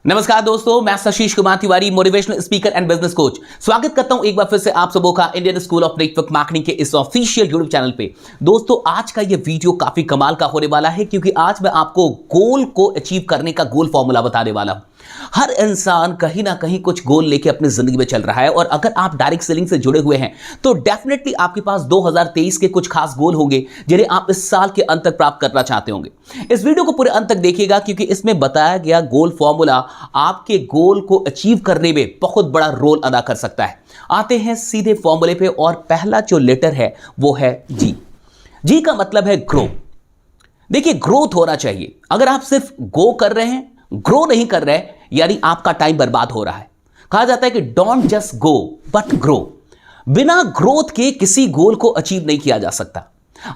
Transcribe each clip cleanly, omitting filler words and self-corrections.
नमस्कार दोस्तों, मैं Ashish Kumar Tiwari, motivational speaker and business coach. स्वागत करता हूं एक बार फिर से आप सबों का Indian school of network marketing के इस ऑफिशियल यूट्यूब चैनल पे। दोस्तों, आज का ये वीडियो काफी कमाल का होने वाला है क्योंकि आज मैं आपको गोल को अचीव करने का गोल फॉर्मूला बताने वाला हूं। हर इंसान कहीं ना कहीं कुछ गोल लेके अपनी जिंदगी में चल रहा है और अगर आप डायरेक्ट सेलिंग से जुड़े हुए हैं तो डेफिनेटली आपके पास 2023 के कुछ खास गोल होंगे जिन्हें आप इस साल के अंत तक प्राप्त करना चाहते होंगे। इस वीडियो को पूरे अंत तक देखिएगा क्योंकि इसमें बताया गया गोल फॉर्मूला आपके गोल को अचीव करने में बहुत बड़ा रोल अदा कर सकता है। आते हैं सीधे फॉर्मूले पे और पहला जो लेटर है वो है जी। जी का मतलब है ग्रो। देखिए, ग्रोथ होना चाहिए। अगर आप सिर्फ गो कर रहे हैं, ग्रो नहीं कर रहे, यानी आपका टाइम बर्बाद हो रहा है। कहा जाता है कि don't just go but grow. बिना ग्रोथ के किसी गोल को अचीव नहीं किया जा सकता।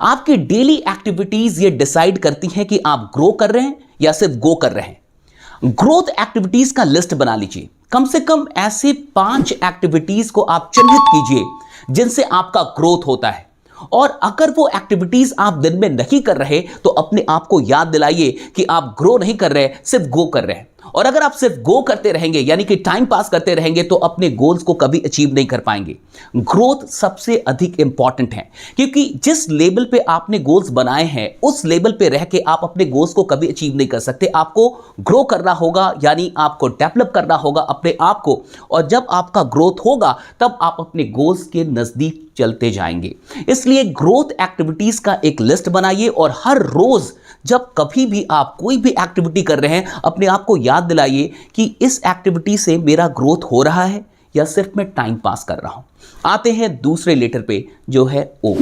आपकी डेली एक्टिविटीज ये डिसाइड करती हैं कि आप ग्रो कर रहे हैं या सिर्फ गो कर रहे हैं। ग्रोथ एक्टिविटीज का लिस्ट बना लीजिए। कम से कम ऐसे 5 एक्टिविटीज को आप चिन्हित कीजिए जिनसे आपका ग्रोथ होता है। और अगर वो एक्टिविटीज आप दिन में नहीं कर रहे तो अपने आप को याद दिलाइए कि आप ग्रो नहीं कर रहे, सिर्फ गो कर रहे हैं। और अगर आप सिर्फ गो करते रहेंगे यानी कि टाइम पास करते रहेंगे तो अपने गोल्स को कभी अचीव नहीं कर पाएंगे। ग्रोथ सबसे अधिक इंपॉर्टेंट है क्योंकि जिस लेवल पे आपने गोल्स बनाए हैं उस लेवल पे रह के आप अपने गोल्स को कभी अचीव नहीं कर सकते। आपको ग्रो करना होगा, यानी आपको डेवलप करना होगा अपने आप को। और जब आपका ग्रोथ होगा तब आप अपने गोल्स के नजदीक चलते जाएंगे। इसलिए ग्रोथ एक्टिविटीज का एक लिस्ट बनाइए और हर रोज जब कभी भी आप कोई भी एक्टिविटी कर रहे हैं अपने आप को याद दिलाइए कि इस एक्टिविटी से मेरा ग्रोथ हो रहा है या सिर्फ मैं टाइम पास कर रहा हूं। आते हैं दूसरे लेटर पे जो है ओ।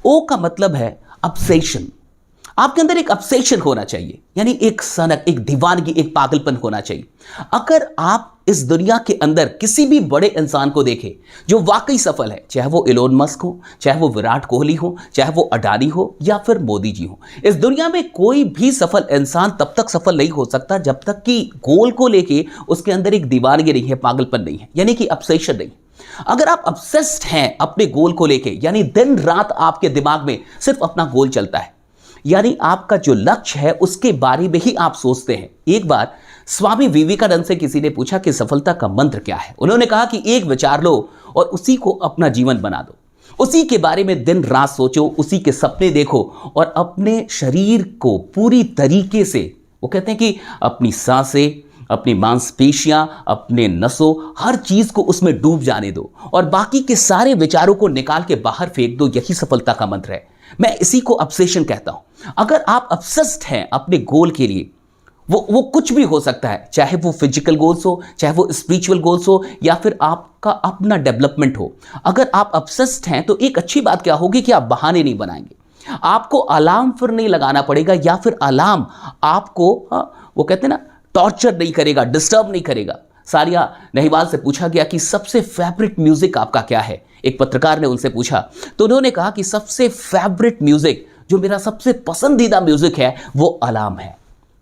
ओ का मतलब है ऑब्सेशन। आपके अंदर एक ऑब्सेशन होना चाहिए, यानी एक सनक, एक दीवानगी, एक पागलपन होना चाहिए। अगर आप इस दुनिया के अंदर किसी भी बड़े इंसान को देखें जो वाकई सफल है, चाहे वो इलोन मस्क हो, चाहे वो विराट कोहली हो, चाहे वो अडानी हो या फिर मोदी जी हो, इस दुनिया में कोई भी सफल इंसान तब तक सफल नहीं हो सकता जब तक कि गोल को लेके उसके अंदर एक दीवानगी नहीं है, पागलपन नहीं है, यानी कि ऑब्सेशन नहीं। अगर आप ऑब्सेस्ड हैं अपने गोल को लेके, यानी दिन रात आपके दिमाग में सिर्फ अपना गोल चलता है, यानी आपका जो लक्ष्य है उसके बारे में ही आप सोचते हैं। एक बार स्वामी विवेकानंद से किसी ने पूछा कि सफलता का मंत्र क्या है। उन्होंने कहा कि एक विचार लो और उसी को अपना जीवन बना दो। उसी के बारे में दिन रात सोचो, उसी के सपने देखो और अपने शरीर को पूरी तरीके से, वो कहते हैं कि अपनी सांसें, अपनी मांसपेशियां, अपने नसों, हर चीज को उसमें डूब जाने दो और बाकी के सारे विचारों को निकाल के बाहर फेंक दो। यही सफलता का मंत्र है। मैं इसी को ऑब्सेशन कहता हूं। अगर आप ऑब्सेस्ड हैं अपने गोल के लिए, वो कुछ भी हो सकता है, चाहे वो फिजिकल गोल्स हो, चाहे वो स्पिरिचुअल गोल्स हो या फिर आपका अपना डेवलपमेंट हो। अगर आप ऑब्सेस्ड हैं तो एक अच्छी बात क्या होगी कि आप बहाने नहीं बनाएंगे। आपको अलार्म फिर नहीं लगाना पड़ेगा या फिर अलार्म आपको वो कहते हैं ना, टॉर्चर नहीं करेगा, डिस्टर्ब नहीं करेगा। सारिया नेहवाल से पूछा गया कि सबसे फेवरेट म्यूजिक आपका क्या है। एक पत्रकार ने उनसे पूछा तो उन्होंने कहा कि सबसे फेवरेट म्यूजिक, जो मेरा सबसे पसंदीदा म्यूजिक है, वो अलार्म है,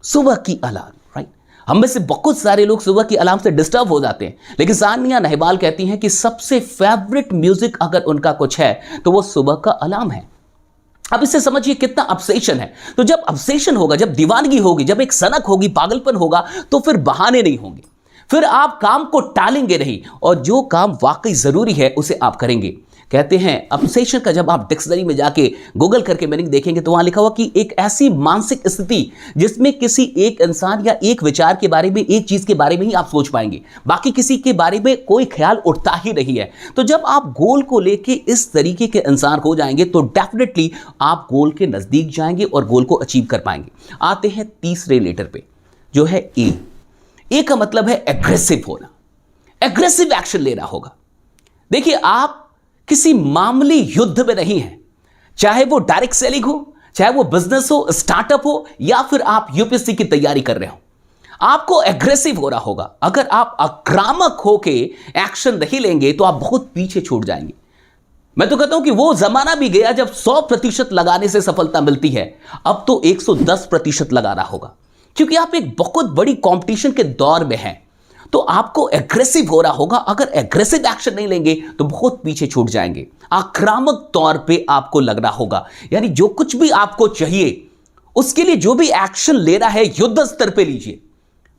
सुबह की अलार्म। राइट, हम में से बहुत सारे लोग सुबह की अलार्म से डिस्टर्ब हो जाते हैं, लेकिन सानिया नेहवाल कहती हैं कि सबसे फेवरेट म्यूजिक अगर उनका कुछ है तो वो सुबह का अलार्म है। अब इससे समझिए कितना ऑब्सेशन है। तो जब ऑब्सेशन होगा, जब दीवानगी होगी, जब एक सनक होगी, पागलपन होगा, तो फिर बहाने नहीं होंगे, फिर आप काम को टालेंगे नहीं और जो काम वाकई जरूरी है उसे आप करेंगे। कहते हैं ऑब्सेशन का जब आप डिक्शनरी में जाके गूगल करके मीनिंग देखेंगे तो वहां लिखा हुआ कि एक ऐसी मानसिक स्थिति जिसमें किसी एक इंसान या एक विचार के बारे में, एक चीज के बारे में ही आप सोच पाएंगे, बाकी किसी के बारे में कोई ख्याल उठता ही नहीं है। तो जब आप गोल को लेके इस तरीके के इंसान हो जाएंगे तो डेफिनेटली आप गोल के नजदीक जाएंगे और गोल को अचीव कर पाएंगे। आते हैं तीसरे लेटर पे जो है ए। ए का मतलब है एग्रेसिव होना, एग्रेसिव एक्शन लेना होगा। देखिए, आप किसी मामूली युद्ध में नहीं हैं, चाहे वो डायरेक्ट सेलिंग हो, चाहे वो बिजनेस हो, स्टार्टअप हो या फिर आप यूपीएससी की तैयारी कर रहे हो। आपको एग्रेसिव होना होगा। अगर आप आक्रामक होके एक्शन नहीं लेंगे तो आप बहुत पीछे छूट जाएंगे। मैं तो कहता हूं कि वो जमाना भी गया जब 100% लगाने से सफलता मिलती है, अब तो 110% लगाना होगा क्योंकि आप एक बहुत बड़ी कंपटीशन के दौर में हैं। तो आपको एग्रेसिव होना होगा। अगर एग्रेसिव एक्शन नहीं लेंगे तो बहुत पीछे छूट जाएंगे। आक्रामक तौर पे आपको लगना होगा, यानी जो कुछ भी आपको चाहिए उसके लिए जो भी एक्शन लेना है युद्ध स्तर पे लीजिए।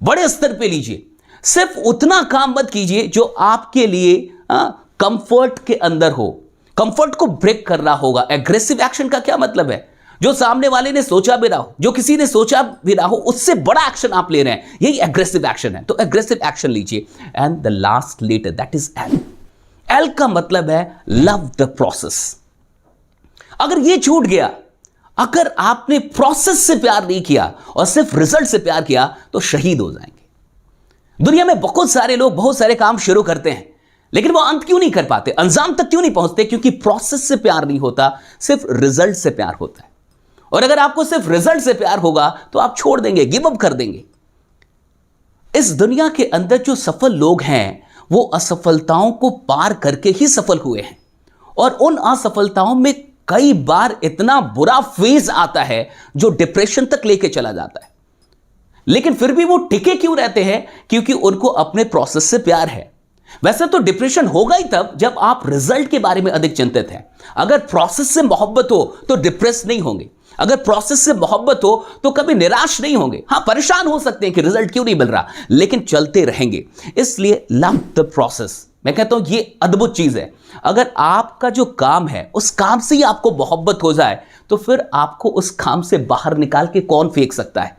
बड़े स्तर पे लीजिए। सिर्फ उतना काम मत कीजिए जो आपके लिए कंफर्ट के अंदर हो। कंफर्ट को ब्रेक करना होगा। एग्रेसिव एक्शन का क्या मतलब है? जो सामने वाले ने सोचा भी ना हो, जो किसी ने सोचा भी ना हो, उससे बड़ा एक्शन आप ले रहे हैं, यही एग्रेसिव एक्शन है। तो एग्रेसिव एक्शन लीजिए। And the last letter, that is L. L का मतलब है लव द प्रोसेस। अगर ये छूट गया, अगर आपने प्रोसेस से प्यार नहीं किया और सिर्फ रिजल्ट से प्यार किया, तो शहीद हो जाएंगे। दुनिया में बहुत सारे लोग बहुत सारे काम शुरू करते हैं, लेकिन वो अंत क्यों नहीं कर पाते, अंजाम तक क्यों नहीं पहुंचते? क्योंकि प्रोसेस से प्यार नहीं होता, सिर्फ रिजल्ट से प्यार होता है। और अगर आपको सिर्फ रिजल्ट से प्यार होगा तो आप छोड़ देंगे, गिव अप कर देंगे। इस दुनिया के अंदर जो सफल लोग हैं, वो असफलताओं को पार करके ही सफल हुए हैं। और उन असफलताओं में कई बार इतना बुरा फेज आता है जो डिप्रेशन तक लेके चला जाता है, लेकिन फिर भी वो टिके क्यों रहते हैं? क्योंकि उनको अपने प्रोसेस से प्यार है। वैसे तो डिप्रेशन होगा ही तब जब आप रिजल्ट के बारे में अधिक चिंतित हैं। अगर प्रोसेस से मोहब्बत हो तो डिप्रेस नहीं होंगे। अगर प्रोसेस से मोहब्बत हो तो कभी निराश नहीं होंगे। हाँ, परेशान हो सकते हैं कि रिजल्ट क्यों नहीं मिल रहा, लेकिन चलते रहेंगे। इसलिए लव द प्रोसेस। मैं कहता हूं ये अद्भुत चीज है। अगर आपका जो काम है उस काम से ही आपको मोहब्बत हो जाए, तो फिर आपको उस काम से बाहर निकाल के कौन फेंक सकता है?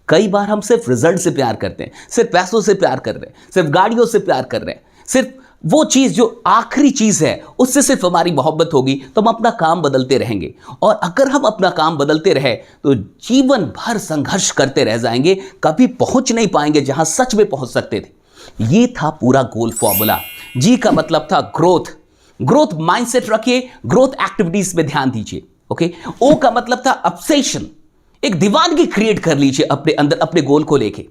कई बार हम सिर्फ रिजल्ट से प्यार करते हैं, सिर्फ पैसों से प्यार कर रहे हैं, सिर्फ गाड़ियों से प्यार कर रहे हैं, सिर्फ वो चीज जो आखिरी चीज है उससे सिर्फ हमारी मोहब्बत होगी, तो हम अपना काम बदलते रहेंगे। और अगर हम अपना काम बदलते रहे तो जीवन भर संघर्ष करते रह जाएंगे, कभी पहुंच नहीं पाएंगे जहां सच में पहुंच सकते थे। ये था पूरा गोल फॉर्मूला। जी का मतलब था ग्रोथ। ग्रोथ माइंडसेट रखिए, ग्रोथ एक्टिविटीज पे ध्यान दीजिए। ओके। ओ का मतलब था ऑब्सेशन। एक दीवानगी क्रिएट कर लीजिए अपने अंदर अपने गोल को लेके।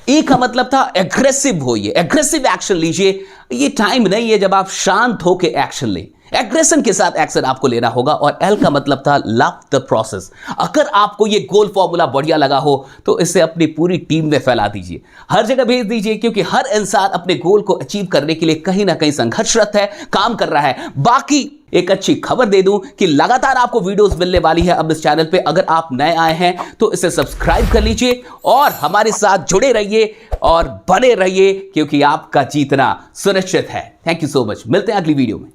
ए का मतलब था एग्रेसिव होइए, एग्रेसिव एक्शन लीजिए। ये टाइम नहीं है जब आप शांत होकर एक्शन लें, एग्रेशन के साथ एक्शन आपको लेना होगा। और एल का मतलब था लव द प्रोसेस। अगर आपको ये गोल फॉर्मूला बढ़िया लगा हो तो इसे अपनी पूरी टीम में फैला दीजिए, हर जगह भेज दीजिए, क्योंकि हर इंसान अपने गोल को अचीव करने के लिए कहीं ना कहीं संघर्षरत है, काम कर रहा है। बाकी एक अच्छी खबर दे दूं कि लगातार आपको वीडियोस मिलने वाली है अब इस चैनल पे। अगर आप नए आए हैं तो इसे सब्सक्राइब कर लीजिए और हमारे साथ जुड़े रहिए और बने रहिए, क्योंकि आपका जीतना सुनिश्चित है। Thank you so much. मिलते हैं अगली वीडियो में।